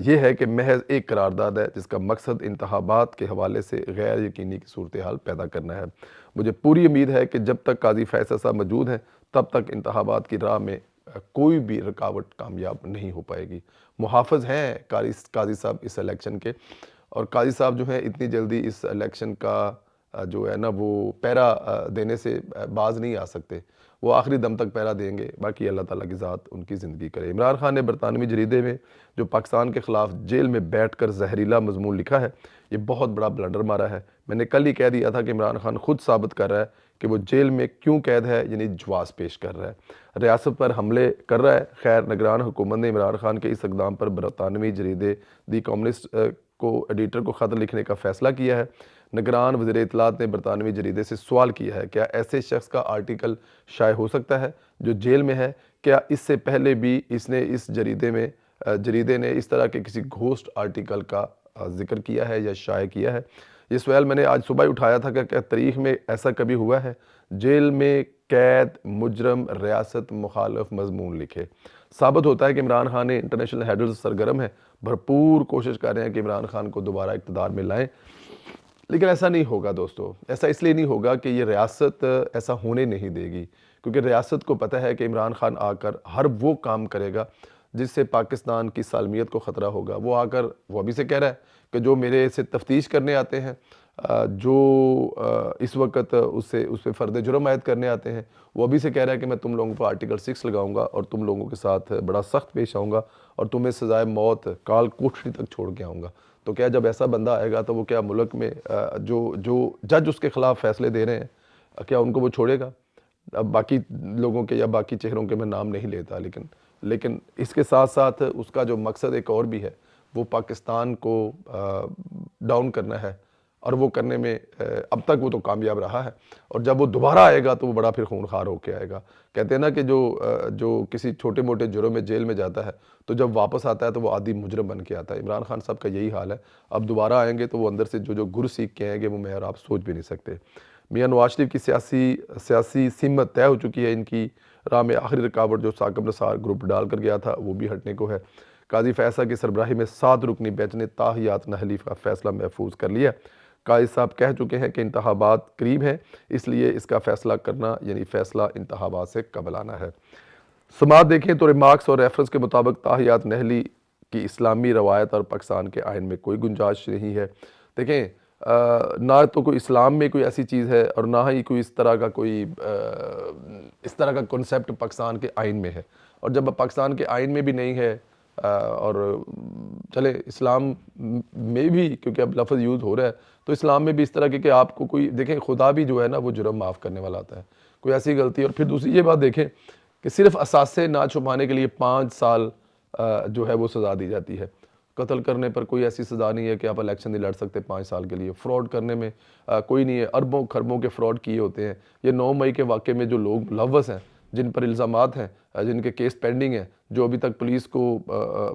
یہ ہے کہ محض ایک قرارداد ہے جس کا مقصد انتخابات کے حوالے سے غیر یقینی کی صورتحال پیدا کرنا ہے۔ مجھے پوری امید ہے کہ جب تک قاضی فیصل صاحب موجود ہیں تب تک انتخابات کی راہ میں کوئی بھی رکاوٹ کامیاب نہیں ہو پائے گی۔ محافظ ہیں قاضی صاحب اس الیکشن کے، اور قاضی صاحب جو ہیں اتنی جلدی اس الیکشن کا جو ہے نا وہ پیرا دینے سے باز نہیں آ سکتے، وہ آخری دم تک پیرا دیں گے، باقی اللہ تعالیٰ کی ذات ان کی زندگی کرے۔ عمران خان نے برطانوی جریدے میں جو پاکستان کے خلاف جیل میں بیٹھ کر زہریلا مضمون لکھا ہے، یہ بہت بڑا بلنڈر مارا ہے۔ میں نے کل ہی کہہ دیا تھا کہ عمران خان خود ثابت کر رہا ہے کہ وہ جیل میں کیوں قید ہے، یعنی جواز پیش کر رہا ہے، ریاست پر حملے کر رہا ہے۔ خیر نگران حکومت نے عمران خان کے اس اقدام پر برطانوی جریدے دی کمیونسٹ کو ایڈیٹر کو خط لکھنے کا فیصلہ کیا ہے۔ نگران وزیر اطلاعات نے برطانوی جریدے سے سوال کیا ہے، کیا ایسے شخص کا آرٹیکل شائع ہو سکتا ہے جو جیل میں ہے؟ کیا اس سے پہلے بھی اس جریدے نے اس طرح کے کسی گھوسٹ آرٹیکل کا ذکر کیا ہے یا شائع کیا ہے؟ یہ سوال میں نے آج صبح ہی اٹھایا تھا کہ کیا تاریخ میں ایسا کبھی ہوا ہے جیل میں قید مجرم ریاست مخالف مضمون لکھے؟ ثابت ہوتا ہے کہ عمران خان نے انٹرنیشنل ہیڈرز سرگرم ہے، بھرپور کوشش کر رہے ہیں کہ عمران خان کو دوبارہ اقتدار میں لائیں، لیکن ایسا نہیں ہوگا دوستو۔ ایسا اس لیے نہیں ہوگا کہ یہ ریاست ایسا ہونے نہیں دے گی، کیونکہ ریاست کو پتہ ہے کہ عمران خان آ کر ہر وہ کام کرے گا جس سے پاکستان کی سالمیت کو خطرہ ہوگا۔ وہ آ کر وہ ابھی سے کہہ رہا ہے کہ جو میرے سے تفتیش کرنے آتے ہیں، جو اس وقت اس پہ فرد جرم عائد کرنے آتے ہیں، وہ ابھی سے کہہ رہا ہے کہ میں تم لوگوں پر آرٹیکل 6 لگاؤں گا اور تم لوگوں کے ساتھ بڑا سخت پیش آؤں گا اور تمہیں سزائے موت کال کوٹھڑی تک چھوڑ کے آؤں گا۔ تو کیا جب ایسا بندہ آئے گا تو وہ کیا ملک میں جو جج اس کے خلاف فیصلے دے رہے ہیں، کیا ان کو وہ چھوڑے گا؟ اب باقی لوگوں کے یا باقی چہروں کے میں نام نہیں لیتا، لیکن اس کے ساتھ ساتھ اس کا جو مقصد ایک اور بھی ہے، وہ پاکستان کو ڈاؤن کرنا ہے، اور وہ کرنے میں اب تک وہ تو کامیاب رہا ہے، اور جب وہ دوبارہ آئے گا تو وہ بڑا پھر خونخوار ہو کے آئے گا۔ کہتے ہیں نا کہ جو کسی چھوٹے موٹے جرم میں جیل میں جاتا ہے تو جب واپس آتا ہے تو وہ عادی مجرم بن کے آتا ہے۔ عمران خان صاحب کا یہی حال ہے، اب دوبارہ آئیں گے تو وہ اندر سے جو گر سیکھ کے آئیں گے وہ میں اور آپ سوچ بھی نہیں سکتے۔ میاں نواز شریف کی سیاسی سمت طے ہو چکی ہے، ان کی راہ میں آخری رکاوٹ جو ثاقب نثار گروپ ڈال کر گیا تھا وہ بھی ہٹنے کو ہے۔ قاضی فیصل کی سربراہی میں 7 رکنی بینچ نے تاحیات نہلی کا فیصلہ محفوظ کر لیا۔ قاضی صاحب کہہ چکے ہیں کہ انتخابات قریب ہیں، اس لیے اس کا فیصلہ کرنا یعنی فیصلہ انتخابات سے قبل آنا ہے۔ سماعت دیکھیں تو ریمارکس اور ریفرنس کے مطابق تاحیات نہلی کی اسلامی روایت اور پاکستان کے آئین میں کوئی گنجائش نہیں ہے۔ دیکھیں نہ تو کوئی اسلام میں کوئی ایسی چیز ہے اور نہ ہی کوئی اس طرح کا کنسیپٹ پاکستان کے آئین میں ہے، اور جب پاکستان کے آئین میں بھی نہیں ہے اور چلے اسلام میں بھی، کیونکہ اب لفظ یوز ہو رہا ہے تو اسلام میں بھی اس طرح کہ آپ کو کوئی دیکھیں خدا بھی جو ہے نا وہ جرم معاف کرنے والا آتا ہے، کوئی ایسی غلطی۔ اور پھر دوسری یہ بات دیکھیں کہ صرف اثاثے نہ چھپانے کے لیے 5 سال جو ہے وہ سزا دی جاتی ہے۔ قتل کرنے پر کوئی ایسی سزا نہیں ہے کہ آپ الیکشن نہیں لڑ سکتے 5 سال کے لیے۔ فراڈ کرنے میں کوئی نہیں ہے، اربوں خربوں کے فراڈ کیے ہوتے ہیں۔ یہ 9 مئی کے واقعے میں جو لوگ ملوث ہیں، جن پر الزامات ہیں، جن کے کیس پینڈنگ ہیں، جو ابھی تک پولیس کو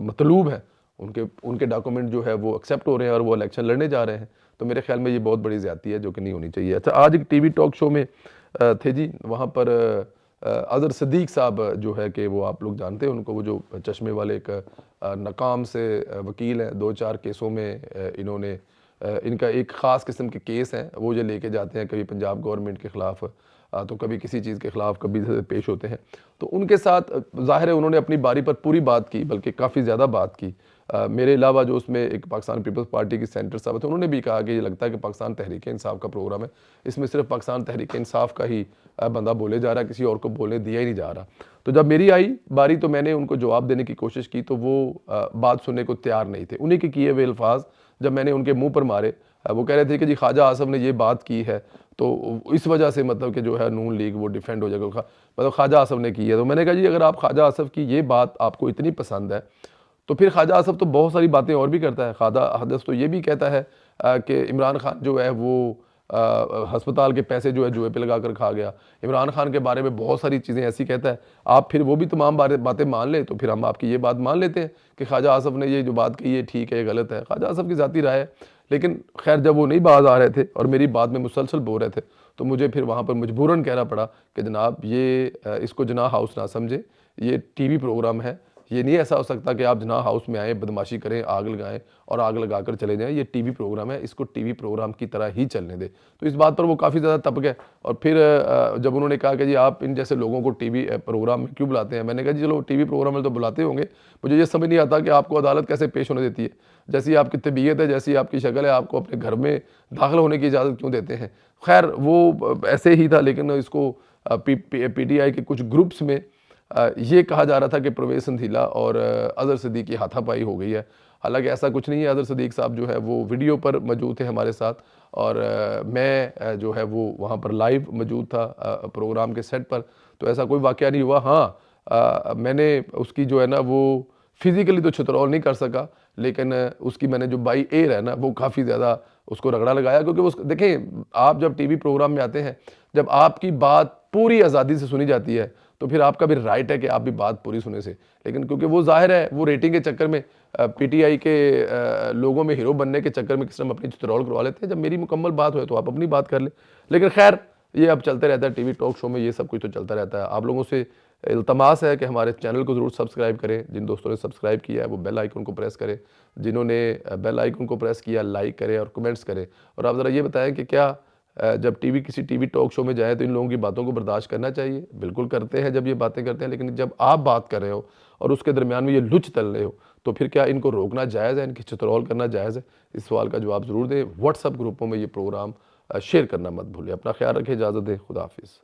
مطلوب ہیں، ان کے ڈاکومنٹ جو ہے وہ ایکسیپٹ ہو رہے ہیں اور وہ الیکشن لڑنے جا رہے ہیں، تو میرے خیال میں یہ بہت بڑی زیادتی ہے جو کہ نہیں ہونی چاہیے۔ اچھا، آج ایک ٹی وی ٹاک شو میں تھے جی، وہاں پر اظہر صدیق صاحب جو ہے کہ وہ آپ لوگ جانتے ہیں ان کو، وہ جو چشمے والے ایک ناکام سے وکیل ہیں، 2-4 کیسوں میں ان کا ایک خاص قسم کے کیس ہیں، وہ جو لے کے جاتے ہیں کبھی پنجاب گورنمنٹ کے خلاف تو کبھی کسی چیز کے خلاف کبھی پیش ہوتے ہیں، تو ان کے ساتھ ظاہر ہے انہوں نے اپنی باری پر پوری بات کی، بلکہ کافی زیادہ بات کی۔ میرے علاوہ جو اس میں ایک پاکستان پیپلز پارٹی کی سینٹر صاحب تھے، انہوں نے بھی کہا کہ یہ لگتا ہے کہ پاکستان تحریک انصاف کا پروگرام ہے، اس میں صرف پاکستان تحریک انصاف کا ہی بندہ بولے جا رہا ہے، کسی اور کو بولنے دیا ہی نہیں جا رہا۔ تو جب میری آئی باری تو میں نے ان کو جواب دینے کی کوشش کی تو وہ بات سننے کو تیار نہیں تھے۔ انہیں کے کیے ہوئے الفاظ جب میں نے ان کے منہ پر مارے، وہ کہہ رہے تھے کہ جی خواجہ آصف نے یہ بات کی ہے تو اس وجہ سے مطلب کہ جو ہے نون لیگ وہ ڈیفینڈ ہو جائے گا، مطلب خواجہ آصف نے کی ہے۔ تو میں نے کہا جی اگر آپ خواجہ آصف کی یہ بات آپ کو اتنی پسند ہے تو پھر خواجہ آصف تو بہت ساری باتیں اور بھی کرتا ہے۔ خواجہ آصف تو یہ بھی کہتا ہے کہ عمران خان جو ہے وہ ہسپتال کے پیسے جو ہے جوئے پہ لگا کر کھا گیا، عمران خان کے بارے میں بہت ساری چیزیں ایسی کہتا ہے۔ آپ پھر وہ بھی تمام باتیں مان لیں تو پھر ہم آپ کی یہ بات مان لیتے ہیں کہ خواجہ آصف نے یہ جو بات کی ہے ٹھیک ہے، یہ غلط ہے، خواجہ آصف کی ذاتی رائے ہے۔ لیکن خیر جب وہ نہیں باز آ رہے تھے اور میری بات میں مسلسل بول رہے تھے تو مجھے پھر وہاں پر مجبوراً کہنا پڑا کہ جناب یہ اس کو جناح ہاؤس نہ سمجھے، یہ ٹی وی پروگرام ہے، یہ نہیں ایسا ہو سکتا کہ آپ جناح ہاؤس میں آئیں، بدماشی کریں، آگ لگائیں اور آگ لگا کر چلے جائیں۔ یہ ٹی وی پروگرام ہے، اس کو ٹی وی پروگرام کی طرح ہی چلنے دیں۔ تو اس بات پر وہ کافی زیادہ تپ گئے، اور پھر جب انہوں نے کہا کہ جی آپ ان جیسے لوگوں کو ٹی وی پروگرام میں کیوں بلاتے ہیں، میں نے کہا جی چلو ٹی وی پروگرام میں تو بلاتے ہوں گے، مجھے یہ سمجھ نہیں آتا کہ آپ کو عدالت کیسے پیش ہونے دیتی ہے، جیسی آپ کی طبیعت ہے، جیسی آپ کی شکل ہے، آپ کو اپنے گھر میں داخل ہونے کی اجازت کیوں دیتے ہیں۔ خیر وہ ایسے ہی تھا، لیکن اس کو پی ٹی آئی کے کچھ گروپس میں یہ کہا جا رہا تھا کہ پرویز سندھیلا اور اظہر صدیق کی ہاتھا پائی ہو گئی ہے۔ حالانکہ ایسا کچھ نہیں ہے، اظہر صدیق صاحب جو ہے وہ ویڈیو پر موجود تھے ہمارے ساتھ، اور میں جو ہے وہ وہاں پر لائیو موجود تھا پروگرام کے سیٹ پر، تو ایسا کوئی واقعہ نہیں ہوا۔ ہاں میں نے اس کی جو ہے نا وہ فزیکلی تو چترول نہیں کر سکا، لیکن اس کی میں نے جو بائی ایئر ہے نا وہ کافی زیادہ اس کو رگڑا لگایا، کیونکہ وہ دیکھیں آپ جب ٹی وی پروگرام میں آتے ہیں، جب آپ کی بات پوری آزادی سے سنی جاتی ہے تو پھر آپ کا بھی رائٹ ہے کہ آپ بھی بات پوری سنے سے، لیکن کیونکہ وہ ظاہر ہے وہ ریٹنگ کے چکر میں پی ٹی آئی کے لوگوں میں ہیرو بننے کے چکر میں کس طرح اپنی چترول کروا لیتے ہیں۔ جب میری مکمل بات ہوئے تو آپ اپنی بات کر لیں، لیکن خیر یہ اب چلتے رہتا ہے، ٹی وی ٹاک شو میں یہ سب کچھ تو چلتا رہتا ہے۔ آپ لوگوں سے التماس ہے کہ ہمارے چینل کو ضرور سبسکرائب کریں، جن دوستوں نے سبسکرائب کیا ہے وہ بیل آئیکن کو پریس کریں، جنہوں نے بیل آئیکن کو پریس کیا لائک کریں اور کمنٹس کریں، اور آپ ذرا یہ بتائیں کہ کیا جب کسی ٹی وی ٹاک شو میں جائیں تو ان لوگوں کی باتوں کو برداشت کرنا چاہیے؟ بالکل کرتے ہیں جب یہ باتیں کرتے ہیں، لیکن جب آپ بات کر رہے ہو اور اس کے درمیان میں یہ لچ تل رہے ہو تو پھر کیا ان کو روکنا جائز ہے، ان کی چترول کرنا جائز ہے؟ اس سوال کا جواب ضرور دیں۔ واٹس ایپ گروپوں میں یہ پروگرام شیئر کرنا مت بھولیں۔ اپنا خیال رکھیں، اجازت دیں، خدا حافظ۔